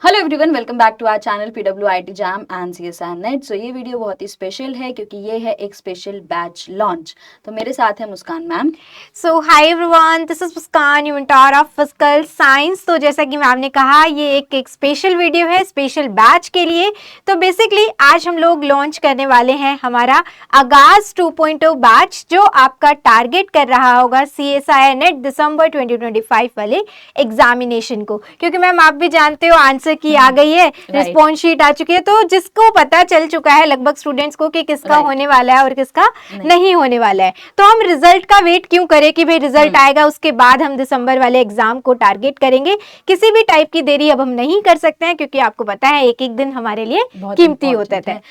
Hello everyone, welcome back to our channel PWIT JAM and CSR NET. So ये video बहुत ही special है क्योंकि ये है एक स्पेशल बैच लॉन्च। तो मेरे साथ है Muskan ma'am. So hi everyone, this is Muskan, your mentor of physical science. तो जैसा कि मैम ने कहा, ये एक स्पेशल वीडियो है स्पेशल बैच के लिए। तो बेसिकली आज हम लोग लॉन्च करने वाले हैं हमारा आगाज 2.0 बैच, जो आपका टारगेट कर रहा होगा CSIR नेट दिसंबर 2025 वाले एग्जामिनेशन को। क्योंकि मैम आप भी जानते हो आंसर की आ गई है, रिस्पॉन्स शीट आ चुकी है, तो जिसको पता चल चुका है लगभग स्टूडेंट्स को कि किसका होने वाला है और किसका नहीं होने वाला है। तो हम रिजल्ट का वेट क्यों करें कि भाई रिजल्ट आएगा उसके बाद हम दिसंबर वाले एग्जाम को टारगेट करेंगे। किसी भी टाइप की देरी अब हम नहीं कर सकते हैं, क्योंकि आपको पता है एक एक दिन हमारे लिए कीमती होता है।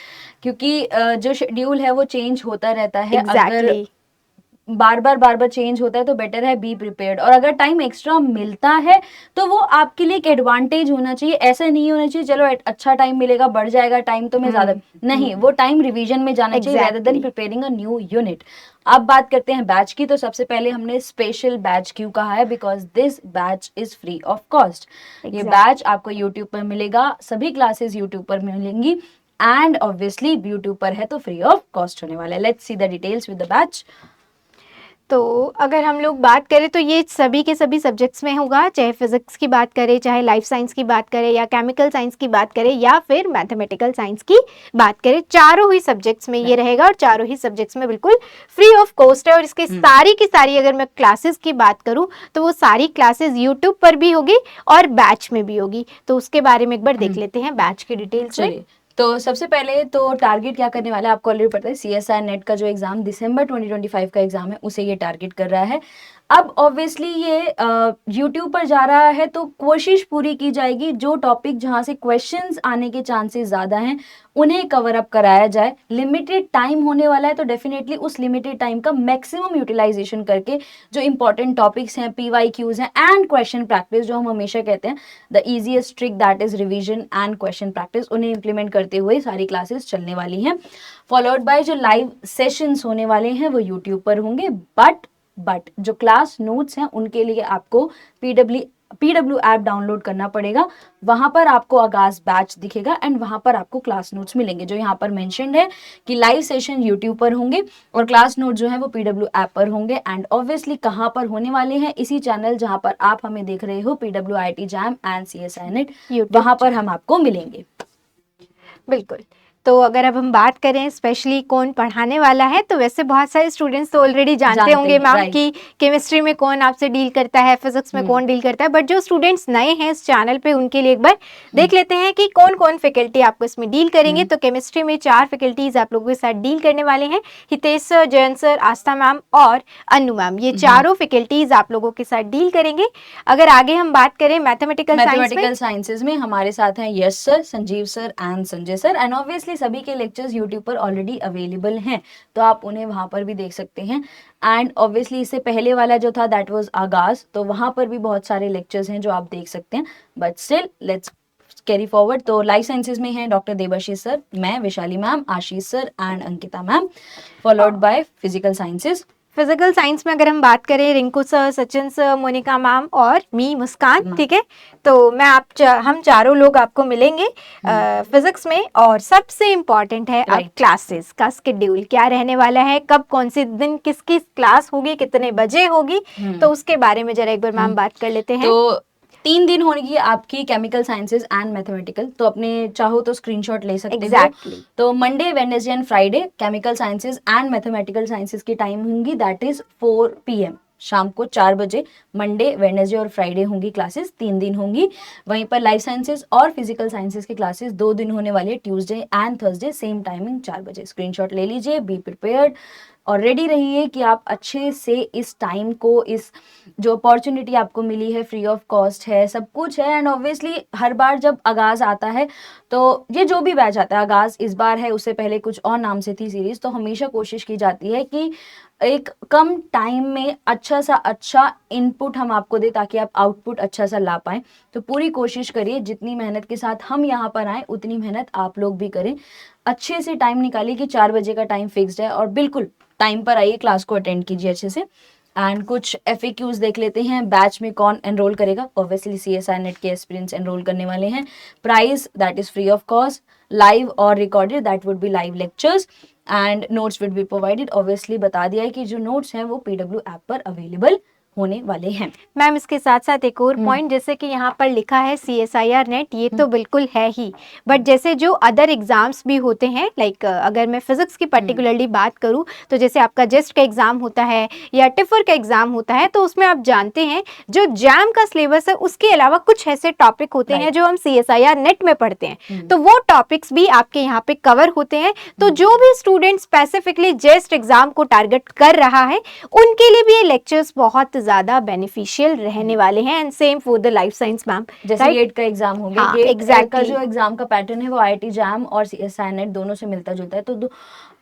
क्योंकि जो शेड्यूल है वो चेंज होता रहता है। Exactly. अगर बार बार चेंज होता है तो बेटर है बी प्रिपेयर्ड। और अगर टाइम एक्स्ट्रा मिलता है तो वो आपके लिए एक एडवांटेज होना चाहिए। ऐसा नहीं होना चाहिए चलो अच्छा टाइम मिलेगा, बढ़ जाएगा टाइम तो मैं ज्यादा नहीं, वो टाइम रिवीजन में जाना चाहिए rather than preparing a new unit. अब बात करते हैं बैच की। तो सबसे पहले हमने स्पेशल बैच क्यों कहा है, because this batch is free of cost. ये बैच आपको यूट्यूब पर मिलेगा, सभी क्लासेस यूट्यूब पर मिलेंगी एंड ऑब्वियसली यूट्यूब पर है तो फ्री ऑफ कॉस्ट होने वाला है। Let's see the details with the batch. तो अगर हम लोग बात करें तो ये सभी के सभी सब्जेक्ट्स में होगा, चाहे फिजिक्स की बात करें, चाहे लाइफ साइंस की बात करें, या केमिकल साइंस की बात करें, या फिर मैथमेटिकल साइंस की बात करें। चारों ही सब्जेक्ट्स में ये रहेगा और चारों ही सब्जेक्ट्स में बिल्कुल फ्री ऑफ कॉस्ट है। और इसकी सारी की सारी अगर मैं क्लासेस की बात करूँ तो वो सारी क्लासेस यूट्यूब पर भी होगी और बैच में भी होगी। तो उसके बारे में एक बार देख लेते हैं बैच की डिटेल्स में। तो सबसे पहले तो टारगेट क्या करने वाला है आपको ऑलरेडी पता है। CSIR नेट का जो एग्जाम दिसंबर 2025 का एग्जाम है उसे ये टारगेट कर रहा है। अब ऑब्वियसली ये यूट्यूब पर जा रहा है तो कोशिश पूरी की जाएगी जो टॉपिक जहां से क्वेश्चंस आने के चांसेस ज्यादा हैं उन्हें कवर अप कराया जाए। लिमिटेड टाइम होने वाला है तो डेफिनेटली उस लिमिटेड टाइम का मैक्सिमम यूटिलाइजेशन करके जो इंपॉर्टेंट टॉपिक्स हैं, PYQs हैं एंड क्वेश्चन प्रैक्टिस, जो हम हमेशा कहते हैं the easiest trick that is revision and question practice, उन्हें इंप्लीमेंट करते हुए सारी क्लासेस चलने वाली हैं। फॉलोड बाय जो लाइव सेशंस होने वाले हैं वो यूट्यूब पर होंगे। बट जो क्लास नोट्स हैं उनके लिए आपको पीडब्ल्यू ऐप डाउनलोड करना पड़ेगा। वहां पर आपको आगाज बैच दिखेगा एंड वहां पर आपको क्लास नोट्स मिलेंगे। जो यहाँ पर मेंशन्ड है कि लाइव सेशन यूट्यूब पर होंगे और क्लास नोट जो है वो पीडब्ल्यू ऐप पर होंगे। एंड ऑब्वियसली कहाँ पर होने वाले हैं, इसी चैनल जहां पर आप हमें देख रहे हो, PWIT JAM and CSIR net, वहां पर हम आपको मिलेंगे। बिल्कुल। तो अगर अब हम बात करें स्पेशली कौन पढ़ाने वाला है, तो वैसे बहुत सारे स्टूडेंट्स तो ऑलरेडी जानते होंगे मैम कि केमिस्ट्री में कौन आपसे डील करता है, फिजिक्स में कौन डील करता है। बट जो स्टूडेंट्स नए हैं इस चैनल पे उनके लिए एक बार देख लेते हैं कि कौन कौन फैकल्टी आपको इसमें डील करेंगे। तो केमिस्ट्री में 4 फैकल्टीज आप लोगों के साथ डील करने वाले हैं, हितेश सर, जयंत सर, आस्था मैम और अनु मैम। ये चारों फैकल्टीज आप लोगों के साथ डील करेंगे। अगर आगे हम बात करें मैथमेटिकल साइंसेज में हमारे साथ हैं Yash sir, Sanjeev sir and Sanjay sir. And obviously सभी के लेक्चर्स यूट्यूब पर ऑलरेडी अवेलेबल हैं तो आप उन्हें वहां पर भी देख सकते हैं। एंड ऑब्वियसली इससे पहले वाला जो था दैट वाज आगाज, तो वहां पर भी बहुत सारे लेक्चर्स हैं जो आप देख सकते हैं। But still let's carry forward. तो लाइफ साइंसेज में हैं डॉक्टर देबाशीष सर, मैं Vaishali ma'am, Ashish sir and Ankita ma'am, followed by physical sciences. Physical science में अगर हम बात करें Rinku sir, Sachin sir, Monika ma'am और मी मुस्कान, ठीक है। तो हम चारों लोग आपको मिलेंगे फिजिक्स में। और सबसे इम्पोर्टेंट है अब क्लासेस का शेड्यूल क्या रहने वाला है, कब कौन से दिन किसकी क्लास होगी, कितने बजे होगी, तो उसके बारे में जरा एक बार मैम बात कर लेते हैं। तो 3 दिन होगी आपकी केमिकल साइंसेज एंड मैथमेटिकल। तो अपने चाहो तो स्क्रीनशॉट ले सकते हो। तो Monday, Wednesday and Friday chemical sciences and mathematical sciences की टाइम होंगी दैट इज 4 PM, शाम को 4 बजे। मंडे, वेडनेसडे और फ्राइडे होंगी क्लासेस, 3 दिन होंगी। वहीं पर लाइफ साइंसेज और फिजिकल साइंसेज की क्लासेस 2 दिन होने वाली है, Tuesday and Thursday, same timing 4 बजे। स्क्रीनशॉट ले लीजिए, बी प्रिपेयर्ड और रेडी रहिए कि आप अच्छे से इस टाइम को, इस जो अपॉर्चुनिटी आपको मिली है, फ्री ऑफ कॉस्ट है, सब कुछ है। एंड ऑब्वियसली हर बार जब आगाज आता है तो ये जो भी बैच आता है, आगाज इस बार है, उससे पहले कुछ और नाम से थी सीरीज, तो हमेशा कोशिश की जाती है कि एक कम टाइम में अच्छा सा अच्छा इनपुट हम आपको दे ताकि आप आउटपुट अच्छा सा ला पाएं। तो पूरी कोशिश करिए, जितनी मेहनत के साथ हम यहाँ पर आए उतनी मेहनत आप लोग भी करें। अच्छे से टाइम निकालिए कि 4 बजे का टाइम फिक्स्ड है और बिल्कुल टाइम पर आइए, क्लास को अटेंड कीजिए अच्छे से। एंड कुछ FAQs देख लेते हैं। बैच में कौन एनरोल करेगा? ऑब्वियसली CSI नेट के एस्पिरेंट्स एनरोल करने वाले हैं। Price that is free of cost, live और recorded that would be live lectures and notes will be provided. Obviously बता दिया है कि जो नोट्स हैं वो PW ऐप पर अवेलेबल होने वाले हैं। मैम इसके साथ साथ एक और पॉइंट, जैसे कि यहाँ पर लिखा है CSIR नेट, ये तो बिल्कुल है ही, बट जैसे जो अदर एग्जाम्स भी होते हैं, लाइक अगर मैं फिजिक्स की पर्टिकुलरली बात करूँ तो जैसे आपका जेस्ट का एग्जाम होता है या टिफर का एग्जाम होता है, तो उसमें आप जानते हैं जो जैम का सिलेबस है उसके अलावा कुछ ऐसे टॉपिक होते हैं जो हम CSIR नेट में पढ़ते हैं, तो वो टॉपिक्स भी आपके यहाँ पे कवर होते हैं। तो जो भी स्टूडेंट स्पेसिफिकली जेस्ट एग्जाम को टारगेट कर रहा है उनके लिए भी ये लेक्चर्स बहुत ज्यादा बेनिफिशियल रहने वाले हैं। And same for the life science ma'am, जैसे गेट का एग्जाम हो गया, हाँ, गेट exactly. का जो एग्जाम का पैटर्न है वो IIT जैम और CSI नेट दोनों से मिलता जुलता है, तो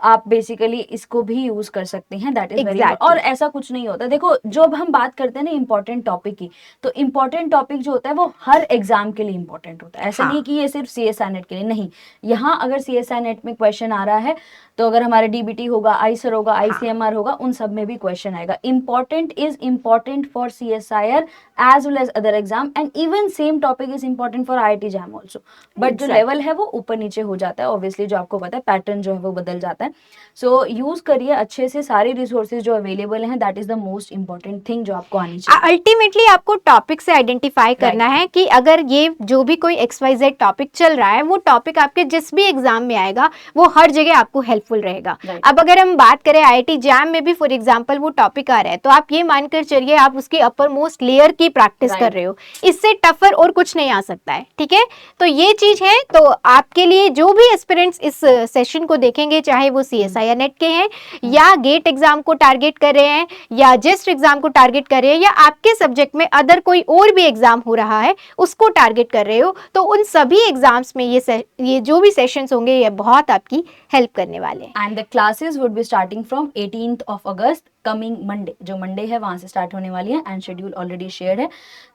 आप बेसिकली इसको भी यूज कर सकते हैं। दैट इज वेरी, और ऐसा कुछ नहीं होता। देखो जब हम बात करते हैं ना इंपॉर्टेंट टॉपिक की, तो इंपॉर्टेंट टॉपिक जो होता है वो हर एग्जाम के लिए इंपॉर्टेंट होता है। ऐसा नहीं कि ये सिर्फ CSI नेट के लिए, नहीं। यहाँ अगर CSI नेट में क्वेश्चन आ रहा है तो अगर हमारे DBT होगा, ICER होगा, ICMR होगा, उन सब में भी क्वेश्चन आएगा। Important is important for CSIR as well as other exam and even same topic is important for IIT JAM also, but जो लेवल है वो ऊपर नीचे हो जाता है। ऑब्वियसली जो आपको पता है पैटर्न जो है वो बदल जाता है। सो यूज करिए अच्छे से सारे रिसोर्सेज जो अवेलेबल हैं, that is the most important thing जो आपको आनी चाहिए। अल्टीमेटली आपको टॉपिक से आइडेंटिफाई करना है कि अगर ये जो भी कोई XYZ टॉपिक चल रहा है वो टॉपिक आपके जिस भी एग्जाम में आएगा वो हर जगह आपको हेल्पफुल रहेगा। अब अगर हम बात करें IIT जैम में भी फॉर एग्जांपल वो टॉपिक आ रहा है, तो आप ये मानकर चलिए आप उसकी अपर मोस्ट लेयर की प्रैक्टिस कर रहे हो, इससे टफर और कुछ नहीं आ सकता है। ठीक है, तो ये चीज है। तो आपके लिए जो भी एस्पिरेंट्स इस सेशन को देखेंगे, चाहे वो CSIR नेट के हैं या गेट एग्जाम को टारगेट कर रहे हैं या जेस्ट एग्जाम को टारगेट कर रहे हैं या आपके सब्जेक्ट में अदर कोई और भी एग्जाम हो रहा है उसको टारगेट कर रहे हो, तो उन सभी एग्जाम्स में ये जो भी सेशंस होंगे ये बहुत आपकी हेल्प करने वाले हैं। And the classes would be starting from 18th of August, coming Monday, जो मंडे है वहां से स्टार्ट होने वाली है एंड शेड्यूल ऑलरेडी शेयर्ड है।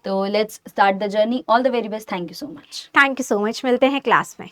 तो let's start the journey. All the very best. Thank you so much. Thank you so much. मिलते हैं क्लास में।